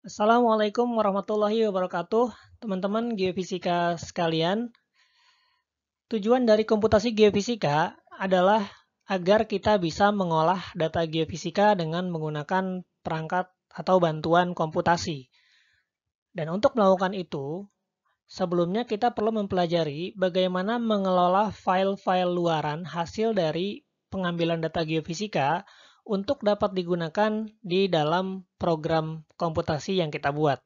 Assalamualaikum warahmatullahi wabarakatuh, teman-teman geofisika sekalian. Tujuan dari komputasi geofisika adalah agar kita bisa mengolah data geofisika dengan menggunakan perangkat atau bantuan komputasi. Dan untuk melakukan itu, sebelumnya kita perlu mempelajari bagaimana mengelola file-file luaran hasil dari pengambilan data geofisika untuk dapat digunakan di dalam program komputasi yang kita buat.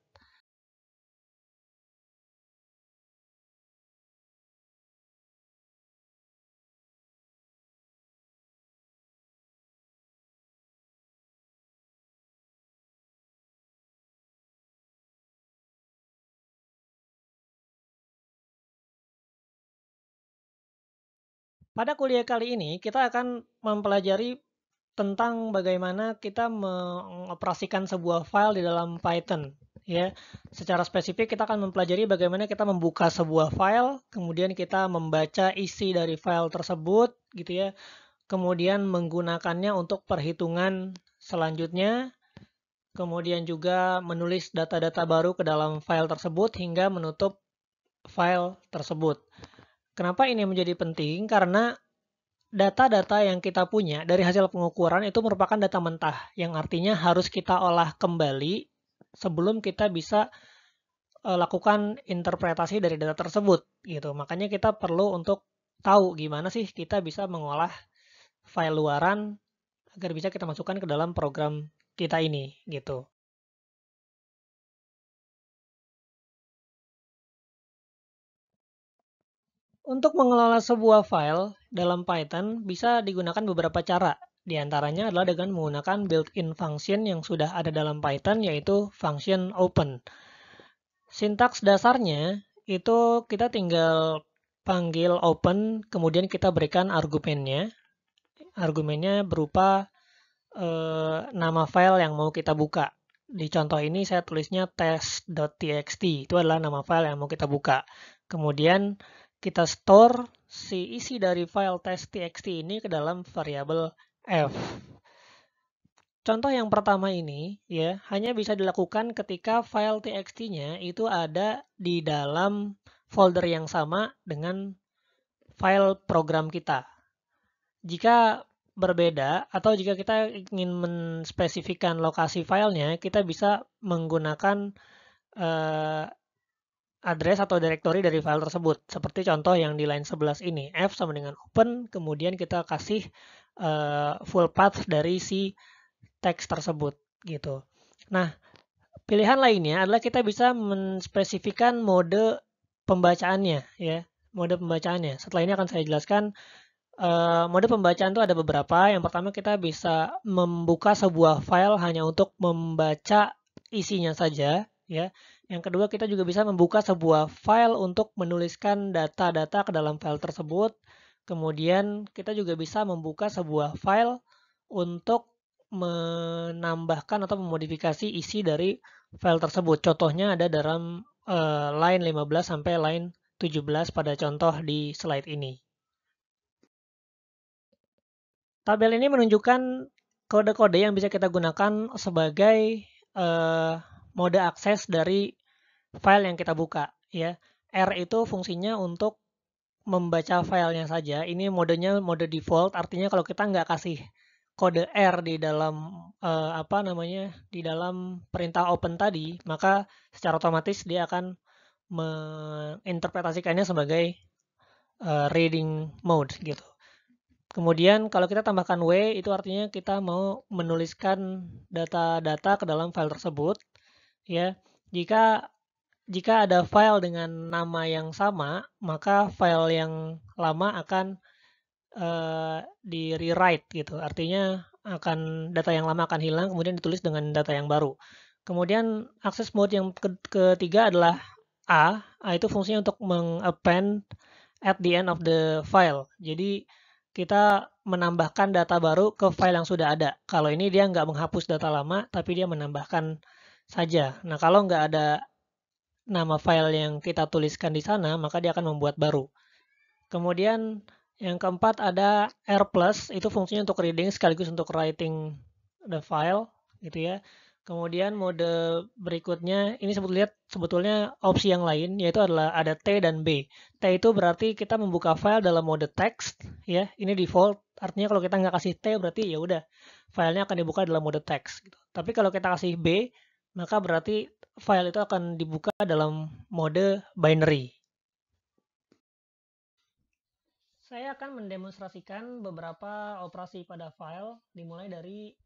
Pada kuliah kali ini, kita akan mempelajari tentang bagaimana kita mengoperasikan sebuah file di dalam Python. Ya, secara spesifik kita akan mempelajari bagaimana kita membuka sebuah file, kemudian kita membaca isi dari file tersebut, gitu ya. Kemudian menggunakannya untuk perhitungan selanjutnya, kemudian juga menulis data-data baru ke dalam file tersebut hingga menutup file tersebut. Kenapa ini menjadi penting? Karena data-data yang kita punya dari hasil pengukuran itu merupakan data mentah, yang artinya harus kita olah kembali sebelum kita bisa lakukan interpretasi dari data tersebut, gitu. Makanya kita perlu untuk tahu gimana sih kita bisa mengolah file luaran agar bisa kita masukkan ke dalam program kita ini, gitu. Untuk mengelola sebuah file dalam Python bisa digunakan beberapa cara. Di antaranya adalah dengan menggunakan built-in function yang sudah ada dalam Python, yaitu function open. Sintaks dasarnya itu kita tinggal panggil open, kemudian kita berikan argumennya. Argumennya berupa nama file yang mau kita buka. Di contoh ini saya tulisnya test.txt. Itu adalah nama file yang mau kita buka. Kemudian kita store si isi dari file test.txt ini ke dalam variabel f. Contoh yang pertama ini ya hanya bisa dilakukan ketika file txt-nya itu ada di dalam folder yang sama dengan file program kita. Jika berbeda atau jika kita ingin menspesifikkan lokasi filenya, kita bisa menggunakan eh, address atau directory dari file tersebut. Seperti contoh yang di line 11 ini, f sama dengan open, kemudian kita kasih full path dari si teks tersebut gitu. Nah, pilihan lainnya adalah kita bisa menspesifikkan mode pembacaannya ya, mode pembacaannya. Setelah ini akan saya jelaskan. Mode pembacaan itu ada beberapa. Yang pertama kita bisa membuka sebuah file hanya untuk membaca isinya saja, ya. Yang kedua kita juga bisa membuka sebuah file untuk menuliskan data-data ke dalam file tersebut. Kemudian kita juga bisa membuka sebuah file untuk menambahkan atau memodifikasi isi dari file tersebut. Contohnya ada dalam line 15 sampai line 17 pada contoh di slide ini. Tabel ini menunjukkan kode-kode yang bisa kita gunakan sebagai mode akses dari file yang kita buka. Ya, R itu fungsinya untuk membaca filenya saja. Ini modenya mode default, artinya kalau kita nggak kasih kode R di dalam apa namanya di dalam perintah open tadi, maka secara otomatis dia akan menginterpretasikannya sebagai reading mode gitu. Kemudian kalau kita tambahkan W itu artinya kita mau menuliskan data-data ke dalam file tersebut ya. Jika jika ada file dengan nama yang sama, maka file yang lama akan di rewrite gitu. Artinya akan data yang lama akan hilang kemudian ditulis dengan data yang baru. Kemudian akses mode yang ketiga adalah A. A itu fungsinya untuk mengappend at the end of the file. Jadi kita menambahkan data baru ke file yang sudah ada. Kalau ini dia nggak menghapus data lama, tapi dia menambahkan saja. Nah, kalau nggak ada nama file yang kita tuliskan di sana, maka dia akan membuat baru. Kemudian yang keempat ada R+, itu fungsinya untuk reading sekaligus untuk writing the file, gitu ya. Kemudian mode berikutnya, ini sebetulnya opsi yang lain, yaitu adalah ada T dan B. T itu berarti kita membuka file dalam mode text, ya. Ini default, artinya kalau kita nggak kasih T berarti ya udah, filenya akan dibuka dalam mode text. Gitu. Tapi kalau kita kasih B, maka berarti file itu akan dibuka dalam mode binary. Saya akan mendemonstrasikan beberapa operasi pada file, dimulai dari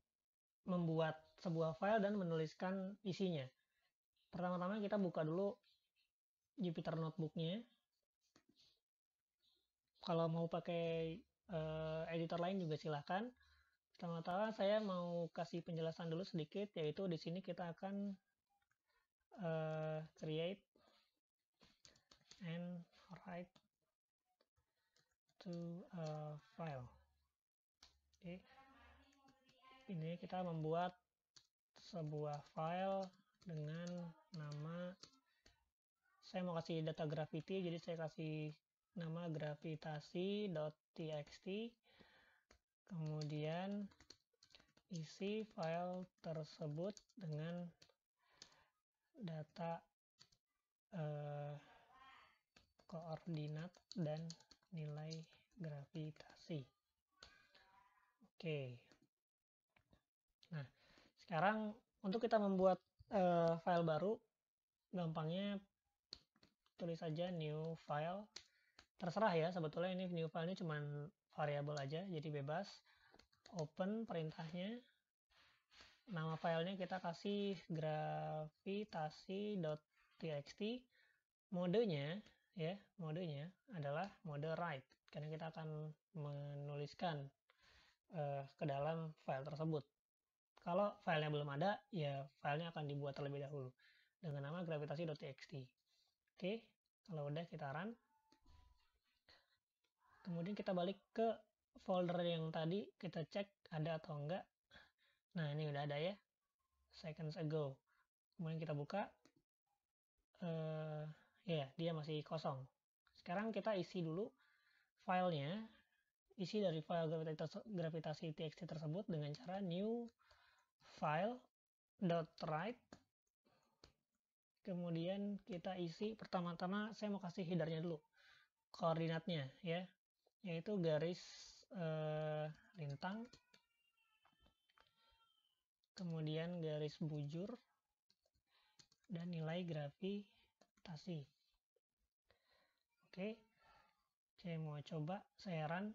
membuat sebuah file dan menuliskan isinya. Pertama-tama kita buka dulu Jupyter Notebook-nya. Kalau mau pakai editor lain juga silahkan. Pertama-tama saya mau kasih penjelasan dulu sedikit, yaitu di sini kita akan create and write to a file. Oke. Ini kita membuat sebuah file dengan nama, saya mau kasih data gravity, jadi saya kasih nama gravitasi.txt. Kemudian isi file tersebut dengan data koordinat dan nilai gravitasi. Oke. Nah, sekarang untuk kita membuat file baru, gampangnya tulis saja new file. Terserah ya, sebetulnya ini new file ini cuma variabel aja, jadi bebas. Open perintahnya. Nama filenya kita kasih gravitasi.txt. Modenya adalah mode write, karena kita akan menuliskan ke dalam file tersebut. Kalau filenya belum ada, ya filenya akan dibuat terlebih dahulu dengan nama gravitasi.txt. Oke, kalau udah kita run. Kemudian kita balik ke folder yang tadi, kita cek ada atau enggak. Nah, ini udah ada ya, seconds ago. Kemudian kita buka, ya dia masih kosong. Sekarang kita isi dulu filenya, isi dari file gravitasi txt tersebut dengan cara new file.write. Kemudian kita isi, pertama-tama saya mau kasih headernya dulu, koordinatnya ya, yaitu garis lintang, kemudian garis bujur, dan nilai gravitasi. Oke, saya mau coba, saya run.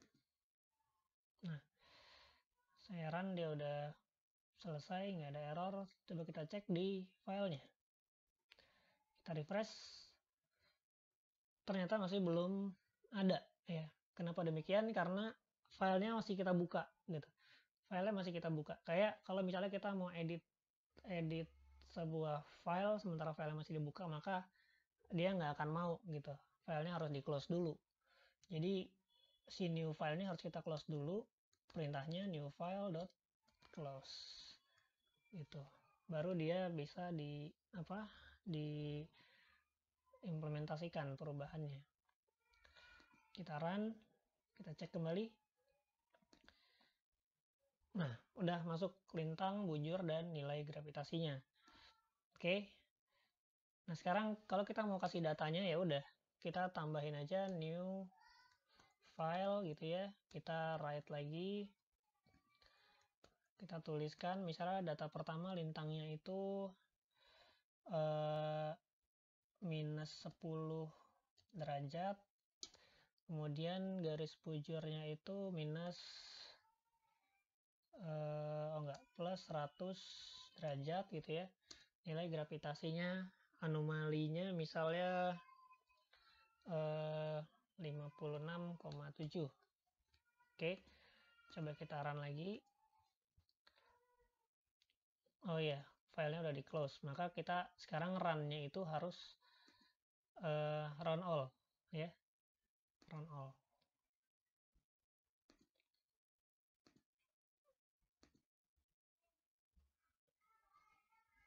Nah, saya run, dia udah selesai, nggak ada error. Coba kita cek di filenya. Kita refresh, ternyata masih belum ada ya. Kenapa demikian? Karena filenya masih kita buka gitu. Filenya masih kita buka. Kayak kalau misalnya kita mau edit sebuah file sementara filenya masih dibuka, maka dia nggak akan mau gitu. Filenya harus di close dulu. Jadi si new file ini harus kita close dulu. Perintahnya new file.close gitu. Baru dia bisa diimplementasikan perubahannya. Kita run, kita cek kembali. Nah, udah masuk lintang, bujur, dan nilai gravitasinya. Oke. Nah, sekarang kalau kita mau kasih datanya, ya udah kita tambahin aja new file gitu ya. Kita write lagi. Kita tuliskan misalnya data pertama lintangnya itu minus 10 derajat. Kemudian garis bujurnya itu minus plus 100 derajat gitu ya. Nilai gravitasinya, anomalinya misalnya 56,7. Oke, coba kita run lagi. Oh ya, filenya udah di close, maka kita sekarang run-nya itu harus run all ya, run all.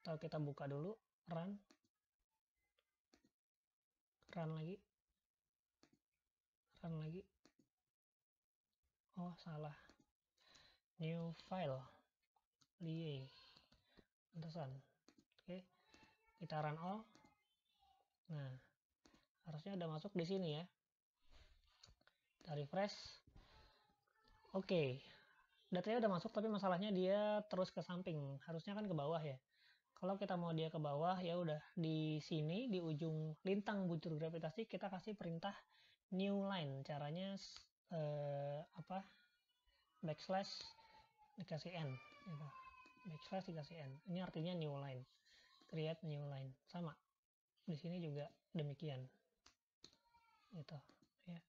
Atau kita buka dulu, run lagi, oh salah, new file lie. pantesan. Oke, kita run all. Nah, harusnya udah masuk di sini ya. Kita refresh. Oke, datanya udah masuk, tapi masalahnya dia terus ke samping. Harusnya kan ke bawah ya. Kalau kita mau dia ke bawah, ya udah di sini di ujung lintang bujur gravitasi kita kasih perintah new line. Caranya backslash dikasih n, gitu. Backslash dikasih n. Ini artinya new line. Create new line. Sama. Di sini juga demikian. Gitu. Ya.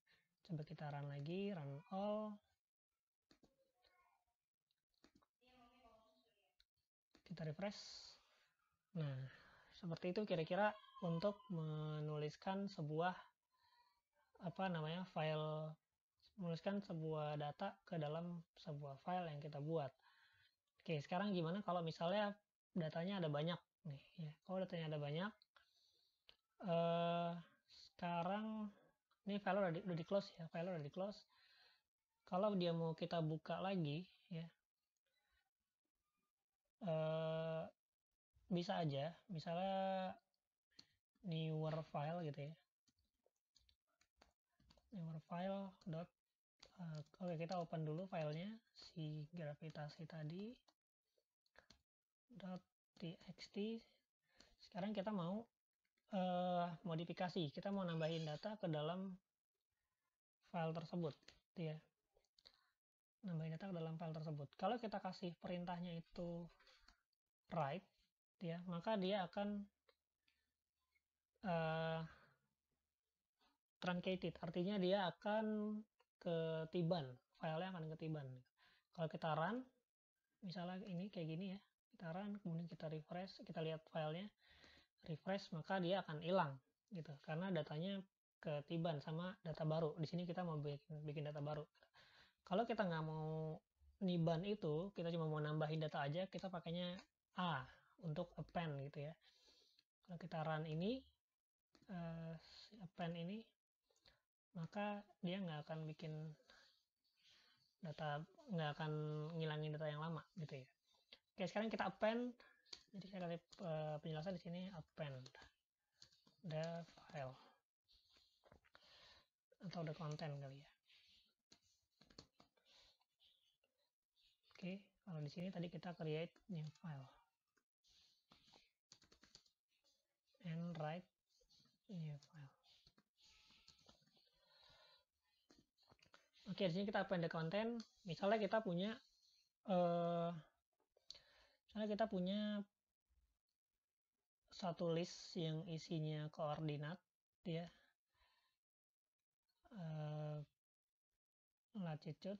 Coba kita run lagi, run all. Kita refresh. Nah, seperti itu kira-kira untuk menuliskan sebuah file, menuliskan sebuah data ke dalam sebuah file yang kita buat. Oke, sekarang gimana kalau misalnya datanya ada banyak nih ya. Kalau datanya ada banyak, sekarang ini file udah di close ya, file udah di close. Kalau dia mau kita buka lagi ya, bisa aja, misalnya newer file gitu ya, newer file dot oke, kita open dulu filenya si gravitasi tadi .txt. Sekarang kita mau modifikasi, kita mau nambahin data ke dalam file tersebut ya, nambahin data ke dalam file tersebut. Kalau kita kasih perintahnya itu write ya, maka dia akan truncated, artinya dia akan ketiban, filenya akan ketiban. Kalau kita run, misalnya ini kayak gini ya, kita run, kemudian kita refresh, kita lihat filenya, refresh, maka dia akan hilang gitu, karena datanya ketiban sama data baru. Di sini kita mau bikin data baru. Kalau kita nggak mau niban itu, kita cuma mau nambahin data aja, kita pakainya A untuk append gitu ya. Kalau kita run ini, append ini, maka dia nggak akan bikin data, nggak akan ngilangin data yang lama gitu ya. Oke, sekarang kita append. Jadi saya kasih penjelasan di sini, append the file atau the content kali ya. Oke, kalau di sini tadi kita create new file and write new file. Oke, di sini kita append the content. Misalnya kita punya satu list yang isinya koordinat ya, latitude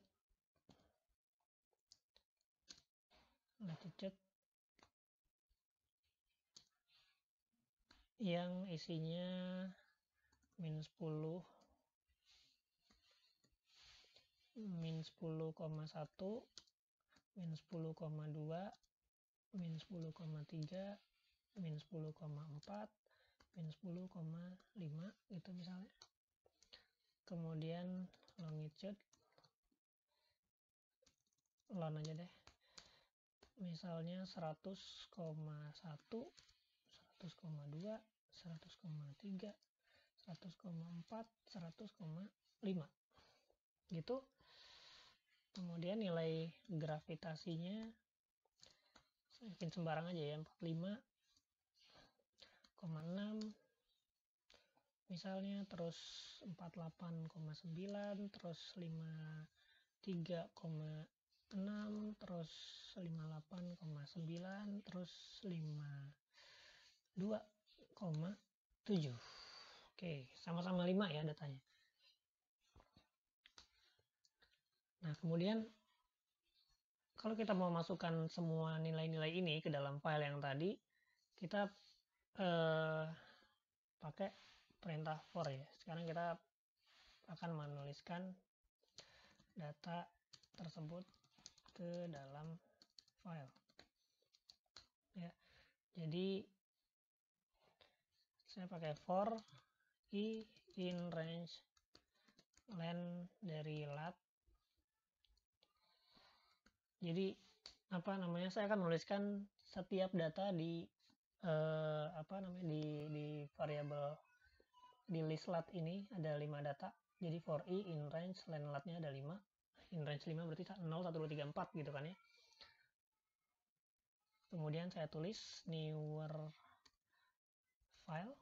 yang isinya -10, -10,1, -10,2, -10,3, -10,4, -10,5 gitu misalnya. Kemudian longitude, lon aja deh, misalnya 100,1, 100,2, 100,3, 100,4, 100,5 gitu. Kemudian nilai gravitasinya saya bikin sembarang aja ya, 45,6 misalnya, terus 48,9, terus 53,6, terus 58,9, terus 52,7. Oke, sama-sama 5 ya datanya. Nah, kemudian kalau kita mau masukkan semua nilai-nilai ini ke dalam file yang tadi, kita pakai perintah for ya. Sekarang kita akan menuliskan data tersebut ke dalam file ya. Jadi saya pakai for i in range len dari lat. Jadi saya akan menuliskan setiap data di di variabel di list lat ini ada 5 data. Jadi for i in range len latnya ada 5. In range 5 berarti 0, 1, 2, 3, 4 gitu kan ya. Kemudian saya tulis newer file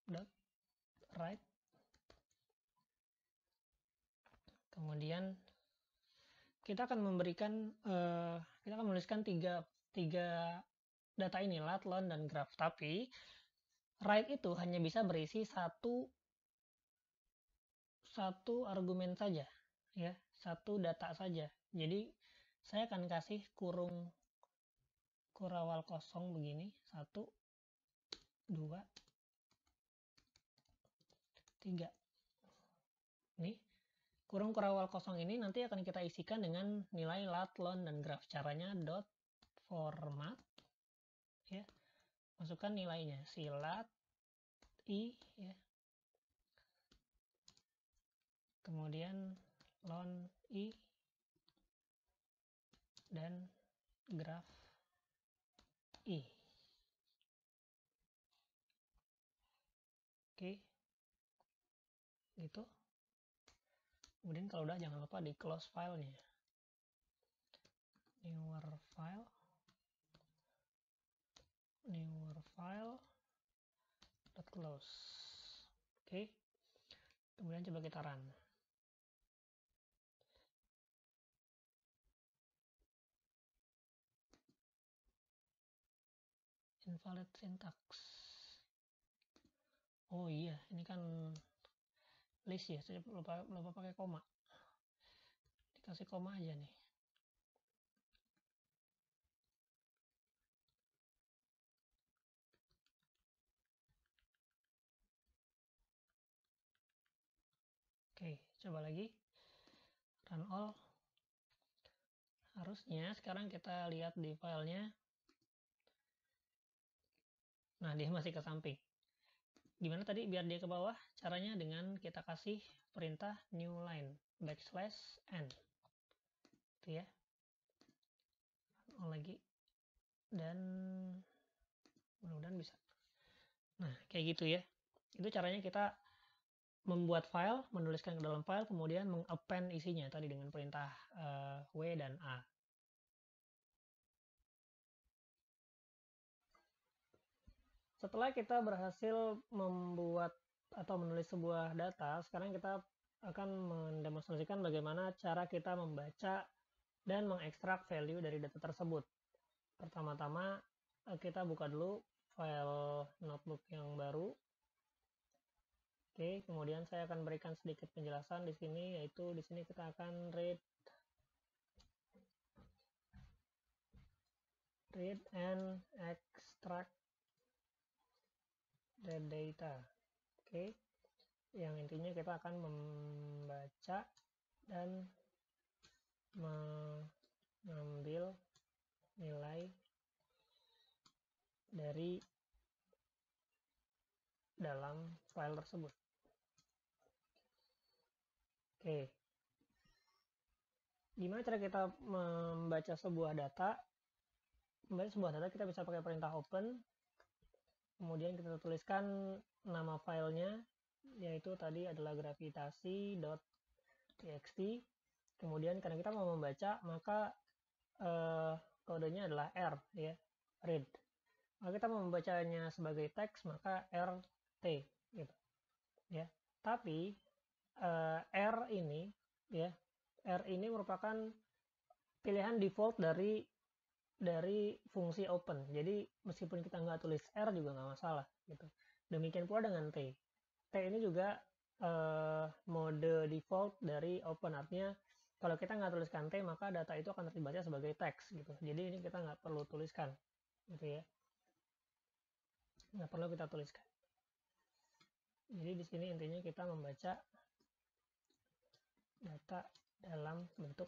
dot write. Kemudian kita akan menuliskan tiga data ini, lat, lon, dan graph. Tapi write itu hanya bisa berisi satu argumen saja, ya, satu data saja. Jadi saya akan kasih kurawal kosong begini, 1, 2, 3. Nih, kurawal kosong ini nanti akan kita isikan dengan nilai lat, lon, dan graph. Caranya dot format, ya, masukkan nilainya si lat i, ya, kemudian lon i dan graph i. Oke, gitu. Kemudian kalau udah, jangan lupa di close filenya, newer file dot close. Oke, kemudian coba kita run. Invalid syntax. Oh iya, ini kan list ya, saya lupa pakai koma. Dikasih koma aja nih. Oke, coba lagi. Run all. Harusnya sekarang kita lihat di filenya. Nah, dia masih ke samping. Gimana tadi biar dia ke bawah? Caranya dengan kita kasih perintah new line \n. Itu ya. Run all lagi. Dan mudah-mudahan bisa. Nah, kayak gitu ya. Itu caranya kita membuat file, menuliskan ke dalam file, kemudian mengappend isinya tadi dengan perintah W dan A. Setelah kita berhasil membuat atau menulis sebuah data, sekarang kita akan mendemonstrasikan bagaimana cara kita membaca dan mengekstrak value dari data tersebut. Pertama-tama kita buka dulu file notebook yang baru. Oke, kemudian saya akan berikan sedikit penjelasan di sini, yaitu di sini kita akan read and extract the data. Oke, yang intinya kita akan membaca dan mengambil nilai dari dalam file tersebut. Oke, gimana cara kita membaca sebuah data? Membaca sebuah data kita bisa pakai perintah open. Kemudian kita tuliskan nama filenya, yaitu tadi adalah gravitasi.txt. Kemudian karena kita mau membaca, maka kodenya adalah R, ya, read. Maka kita mau membacanya sebagai teks, maka RT, gitu, ya. Tapi R ini, ya, R ini merupakan pilihan default dari fungsi open. Jadi meskipun kita nggak tulis R juga nggak masalah, gitu. Demikian pula dengan T. T ini juga mode default dari open, artinya kalau kita nggak tuliskan T maka data itu akan terbaca sebagai teks, gitu. Jadi ini kita nggak perlu tuliskan, gitu ya. Nggak perlu kita tuliskan. Jadi di sini intinya kita membaca data dalam bentuk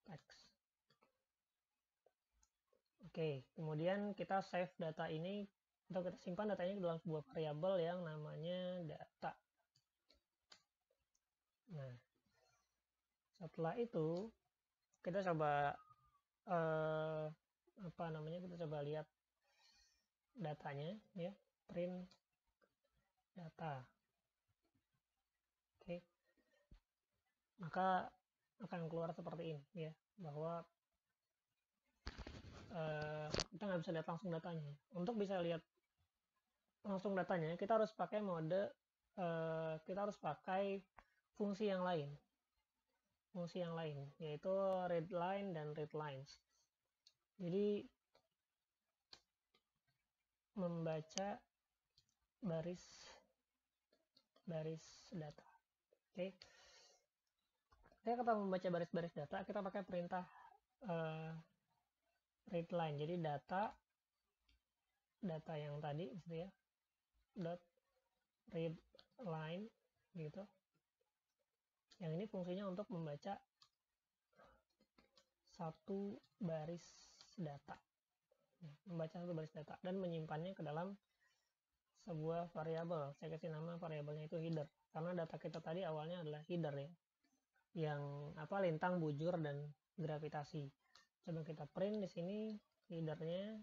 teks. Oke, kemudian kita save data ini atau kita simpan datanya ke dalam sebuah variabel yang namanya data. Nah, setelah itu kita coba apa namanya, kita coba lihat datanya ya, print data. Oke, maka akan keluar seperti ini ya, bahwa kita nggak bisa lihat langsung datanya. Untuk bisa lihat langsung datanya, kita harus pakai mode, kita harus pakai fungsi yang lain, yaitu readline dan readlines. Jadi membaca baris data. Oke, ketika kita membaca baris-baris data, kita pakai perintah readline. Jadi data yang tadi gitu ya, dot readline gitu. Yang ini fungsinya untuk membaca satu baris data, dan menyimpannya ke dalam sebuah variabel. Saya kasih nama variabelnya itu header, karena data kita tadi awalnya adalah header ya, yang lintang, bujur, dan gravitasi. Coba kita print di sini headernya.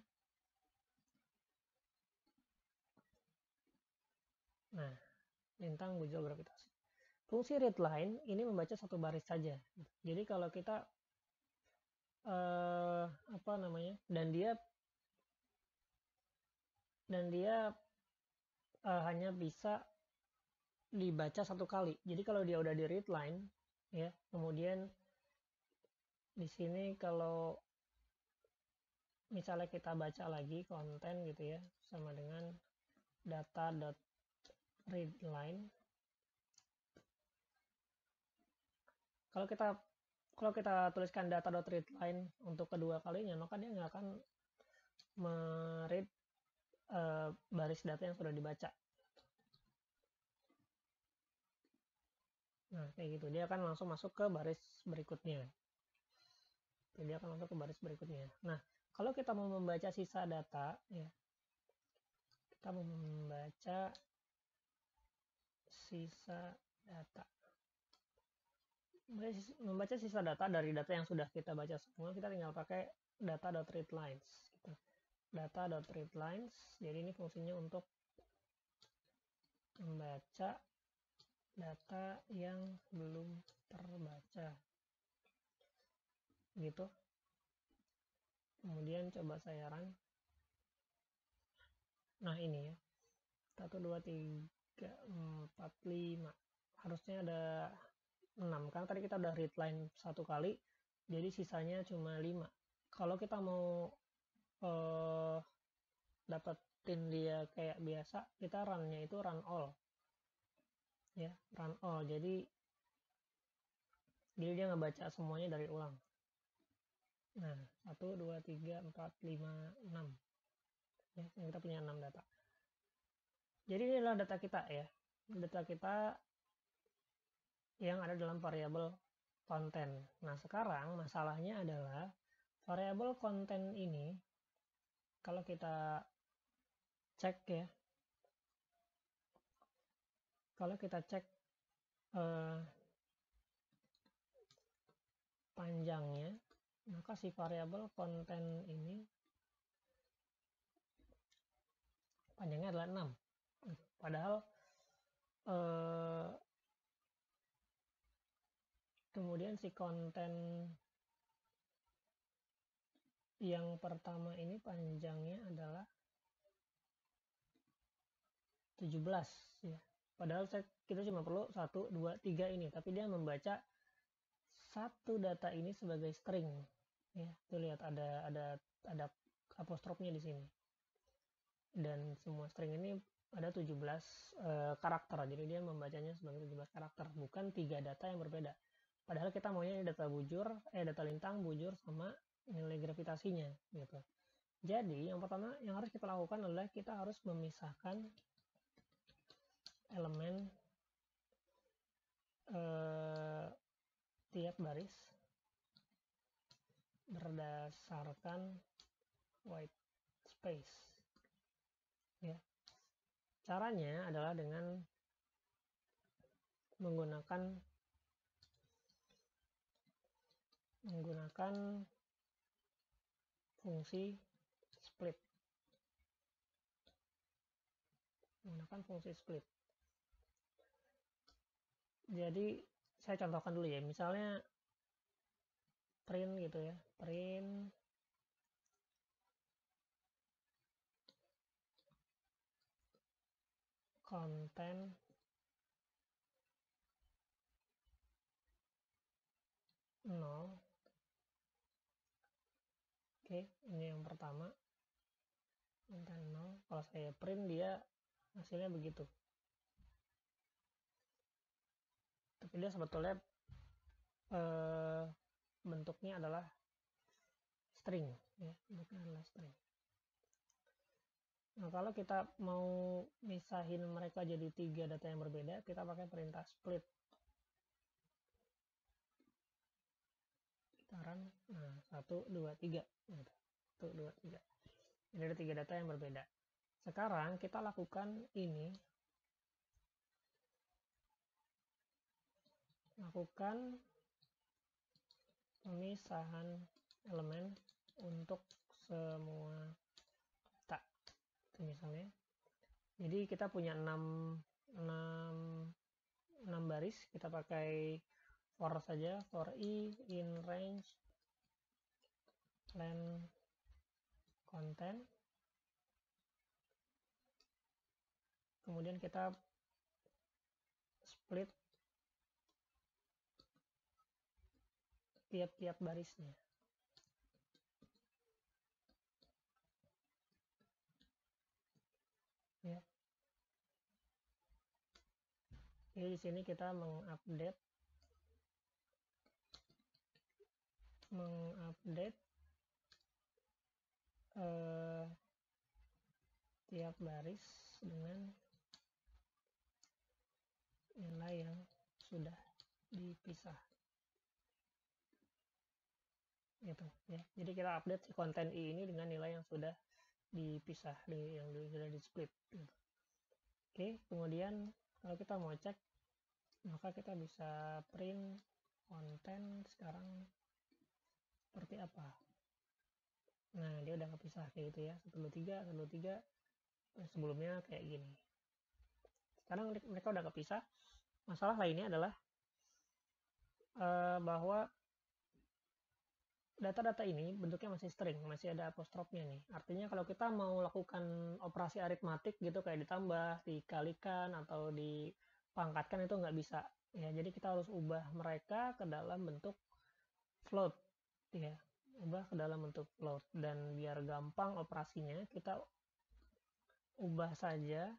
Nah, lintang, bujur, gravitasi. Fungsi readline ini membaca satu baris saja. Jadi kalau kita dan dia hanya bisa dibaca satu kali. Jadi kalau dia udah di readline ya, kemudian di sini kalau misalnya kita baca lagi konten gitu ya, sama dengan data.readline. Kalau kita tuliskan data.readline untuk kedua kalinya, maka dia nggak akan meread baris data yang sudah dibaca. Nah, kayak gitu. Dia akan langsung masuk ke baris berikutnya. Nah, kalau kita mau membaca sisa data, ya, kita mau membaca sisa data. Membaca sisa data dari data yang sudah kita baca semua, kita tinggal pakai data.readlines. Gitu. Data.readlines. Jadi ini fungsinya untuk membaca data yang belum terbaca. Gitu. Kemudian coba saya run. Nah, ini ya. 1, 2, 3, 4, 5. Harusnya ada 6. Karena tadi kita udah readline satu kali. Jadi sisanya cuma 5. Kalau kita mau dapetin dia kayak biasa, kita run-nya itu run all. Ya, run all. Jadi dia ngebaca semuanya dari ulang. Nah, 1, 2, 3, 4, 5, 6. Ya, kita punya 6 data. Jadi ini adalah data kita ya. Data kita yang ada dalam variabel konten. Nah, sekarang masalahnya adalah variabel konten ini kalau kita cek ya. Kalau kita cek panjangnya, maka si variabel konten ini panjangnya adalah 6. Padahal kemudian si konten yang pertama ini panjangnya adalah 17 ya. Padahal kita cuma perlu 1, 2, 3 ini, tapi dia membaca satu data ini sebagai string ya. Tuh lihat ada apostrofnya di sini. Dan semua string ini ada 17 karakter. Jadi dia membacanya sebagai 17 karakter, bukan 3 data yang berbeda. Padahal kita maunya data data lintang, bujur, sama nilai gravitasinya gitu. Jadi yang pertama yang harus kita lakukan adalah kita harus memisahkan elemen tiap baris berdasarkan white space ya. Caranya adalah dengan menggunakan fungsi split. Jadi saya contohkan dulu ya, misalnya print gitu ya, print konten nol. Oke, ini yang pertama, konten nol. Kalau saya print dia hasilnya begitu. Tapi dia sebetulnya bentuknya adalah string ya, bentuknya adalah string. Nah, kalau kita mau misahin mereka jadi 3 data yang berbeda, kita pakai perintah split. Sekarang, nah, 1, 2, 3. 1, 2, 3. Ini ada 3 data yang berbeda. Sekarang kita lakukan ini. Lakukan pemisahan elemen untuk semua data. Itu misalnya. Jadi kita punya 6 baris, kita pakai for saja, for i in range len content. Kemudian kita split tiap-tiap barisnya. Ya. Jadi di sini kita mengupdate tiap baris dengan nilai yang sudah dipisah. Gitu ya. Jadi kita update si konten i ini dengan nilai yang sudah dipisah, yang sudah di split. Gitu. Oke, kemudian kalau kita mau cek, maka kita bisa print konten sekarang seperti apa. Nah, dia udah kepisah kayak gitu ya, 123, sebelumnya kayak gini. Sekarang mereka udah kepisah. Masalah lainnya adalah bahwa data-data ini bentuknya masih string, masih ada apostrofnya nih. Artinya kalau kita mau lakukan operasi aritmatik gitu, kayak ditambah, dikalikan, atau dipangkatkan, itu nggak bisa. Ya, jadi kita harus ubah mereka ke dalam bentuk float. Ya, ubah ke dalam bentuk float. Dan biar gampang operasinya, kita ubah saja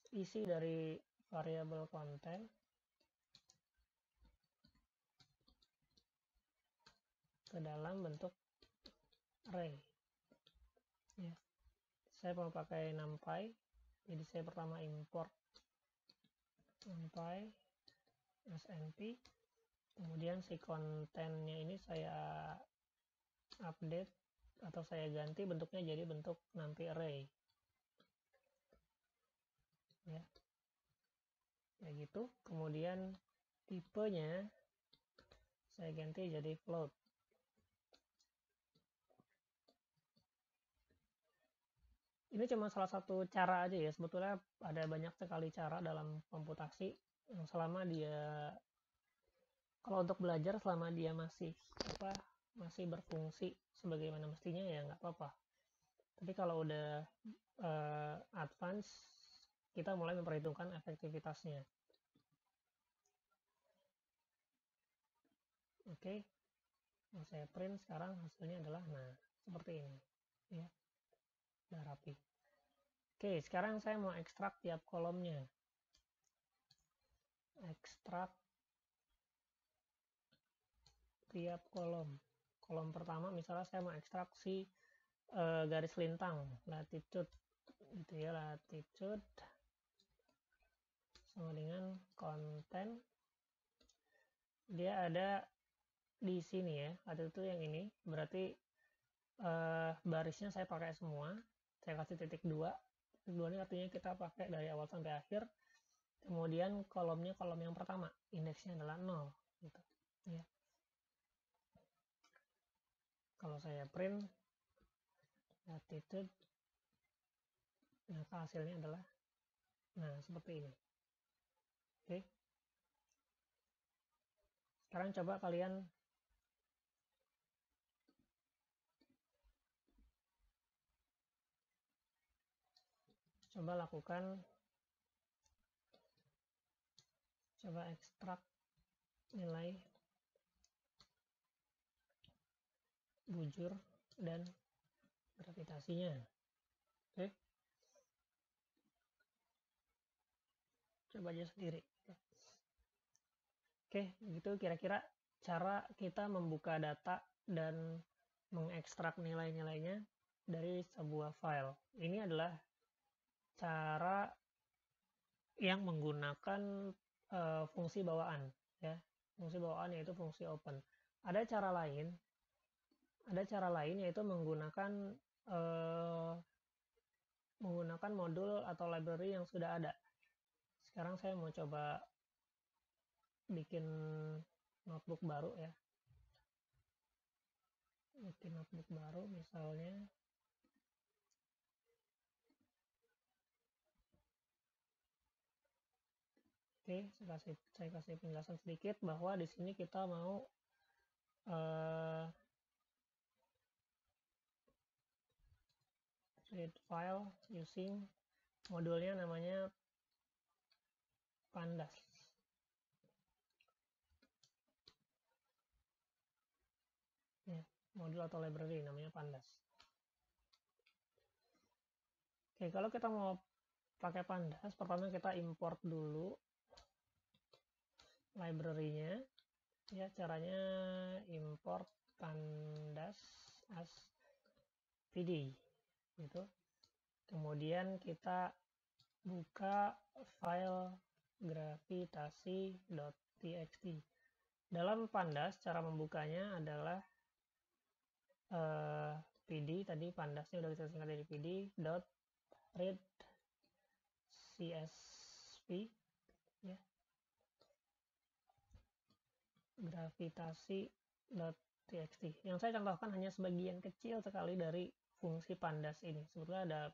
isi dari variabel konten ke dalam bentuk array. Ya. Saya mau pakai numpy, jadi saya pertama import numpy snp, kemudian si kontennya ini saya update atau saya ganti bentuknya jadi bentuk numpy array. Ya. Kayak gitu. Kemudian tipenya saya ganti jadi float. Ini cuma salah satu cara aja ya, sebetulnya ada banyak sekali cara dalam komputasi yang selama dia, kalau untuk belajar selama dia masih berfungsi sebagaimana mestinya ya nggak apa-apa. Tapi kalau udah advance, kita mulai memperhitungkan efektivitasnya. Oke, yang saya print sekarang hasilnya adalah seperti ini ya. Udah rapi. Oke, sekarang saya mau ekstrak tiap kolomnya. Ekstrak tiap kolom. Kolom pertama misalnya saya mau ekstrak si garis lintang, latitude gitu ya, latitude sama dengan konten. Dia ada di sini ya, latitude yang ini, berarti barisnya saya pakai semua. Saya kasih titik 2. Titik 2 ini artinya kita pakai dari awal sampai akhir. Kemudian kolomnya kolom yang pertama, indeksnya adalah 0 gitu ya. Kalau saya print latitude, maka hasilnya adalah seperti ini. Oke. Sekarang coba kalian lakukan, coba ekstrak nilai bujur dan gravitasinya. Oke. Coba aja sendiri. Oke, begitu kira-kira cara kita membuka data dan mengekstrak nilai-nilainya dari sebuah file. Ini adalah cara yang menggunakan fungsi bawaan, ya. Fungsi bawaan yaitu fungsi open. Ada cara lain yaitu menggunakan modul atau library yang sudah ada. Sekarang saya mau coba bikin notebook baru, ya. Bikin notebook baru misalnya. Oke, saya kasih penjelasan sedikit bahwa di sini kita mau create file using modulnya namanya pandas. Ya, modul atau library namanya pandas. Oke, kalau kita mau pakai pandas, pertama kita import dulu library-nya. Ya, caranya import pandas as pd gitu. Kemudian kita buka file gravitasi.txt. Dalam pandas cara membukanya adalah pd, tadi pandasnya udah kita singkat dari pd dot read csv, ya, gravitasi.txt. Yang saya contohkan hanya sebagian kecil sekali dari fungsi pandas ini. Sebetulnya ada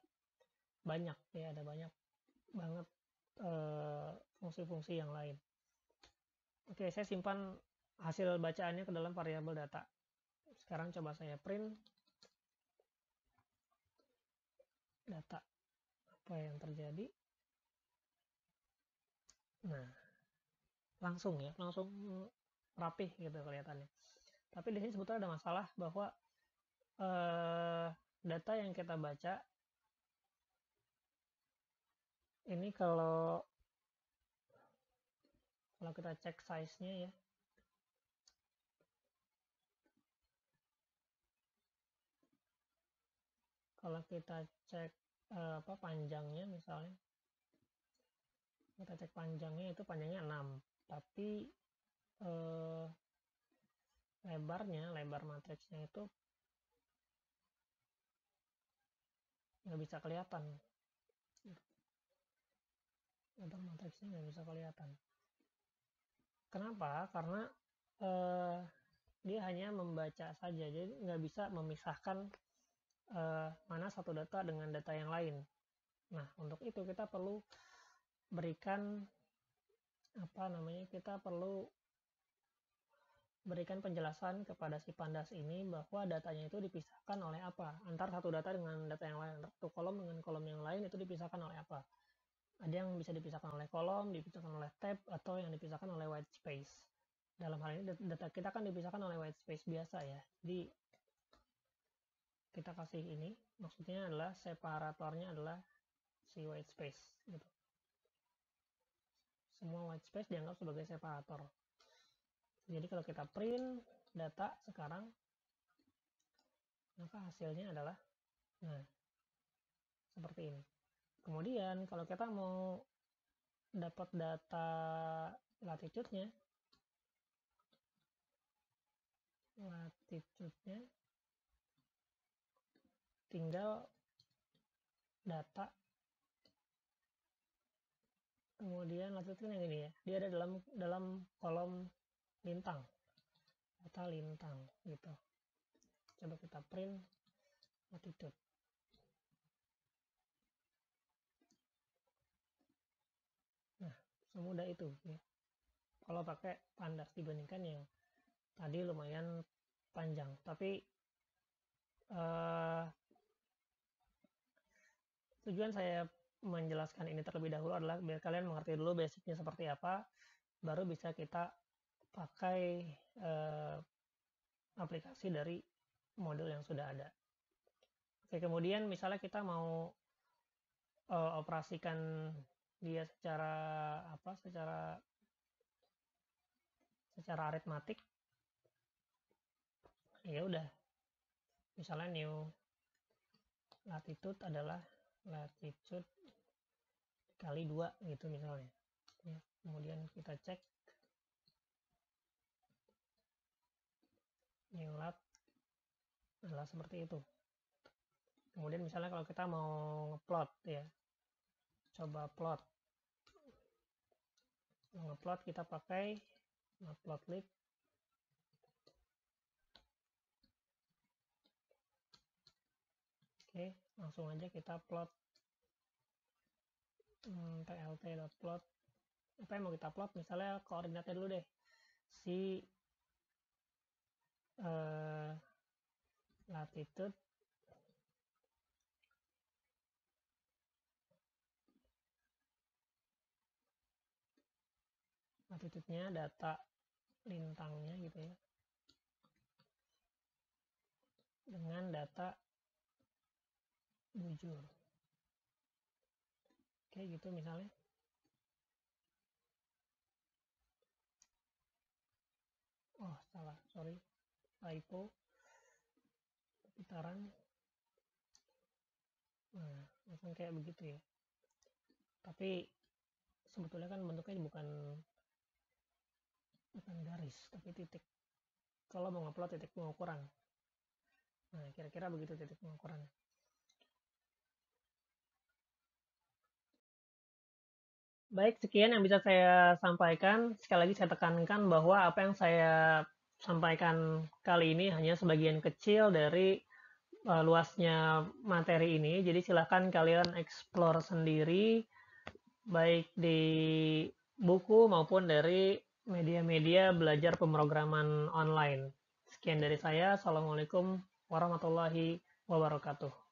banyak, ya, ada banyak banget fungsi-fungsi yang lain. Oke, saya simpan hasil bacaannya ke dalam variabel data. Sekarang coba saya print data. Apa yang terjadi? Nah, langsung rapih gitu kelihatannya. Tapi di sini sebetulnya ada masalah bahwa data yang kita baca ini kalau kita cek size-nya, ya, kalau kita cek panjangnya misalnya, kita cek panjangnya itu panjangnya 6, tapi lebar matriksnya itu nggak bisa kelihatan. Lebar matriksnya nggak bisa kelihatan. Kenapa? Karena dia hanya membaca saja, jadi nggak bisa memisahkan mana satu data dengan data yang lain. Nah, untuk itu kita perlu berikan kita perlu berikan penjelasan kepada si pandas ini bahwa datanya itu dipisahkan oleh apa, antar satu data dengan data yang lain, satu kolom dengan kolom yang lain itu dipisahkan oleh apa. Ada yang bisa dipisahkan oleh kolom, dipisahkan oleh tab, atau yang dipisahkan oleh white space. Dalam hal ini data kita kan dipisahkan oleh white space biasa, ya. Jadi kita kasih ini, maksudnya adalah separatornya adalah si white space gitu. Semua white space dianggap sebagai separator. Jadi kalau kita print data sekarang, maka hasilnya adalah seperti ini. Kemudian kalau kita mau dapat data latitude-nya, tinggal data, kemudian latitude yang ini, ya, dia ada dalam kolom lintang, data lintang gitu. Coba kita print latitude. Nah, semudah itu ya. Kalau pakai pandas dibandingkan yang tadi lumayan panjang. Tapi tujuan saya menjelaskan ini terlebih dahulu adalah biar kalian mengerti dulu basicnya seperti apa, baru bisa kita pakai aplikasi dari model yang sudah ada. Oke, kemudian misalnya kita mau operasikan dia secara aritmatik, ya udah, misalnya new latitude adalah latitude kali 2 gitu misalnya ya. Kemudian kita cek new lat adalah seperti itu. Kemudian misalnya kalau kita mau ngeplot ya, coba plot. Kalau ngeplot kita pakai matplotlib. Oke, langsung aja kita plot tlt.plot. Apa yang mau kita plot? Misalnya koordinatnya dulu deh, si latitude latitude-nya, data lintangnya gitu ya, dengan data bujur. Oke, gitu misalnya. Oh, salah, sorry, typo, putaran. Nah, langsung kayak begitu ya. Tapi sebetulnya kan bentuknya bukan garis, tapi titik. Kalau mau ngupload titik pengukuran. Nah, kira-kira begitu titik pengukuran. Baik, sekian yang bisa saya sampaikan. Sekali lagi saya tekankan bahwa apa yang saya sampaikan kali ini hanya sebagian kecil dari luasnya materi ini. Jadi silakan kalian explore sendiri, baik di buku maupun dari media-media belajar pemrograman online. Sekian dari saya. Assalamualaikum warahmatullahi wabarakatuh.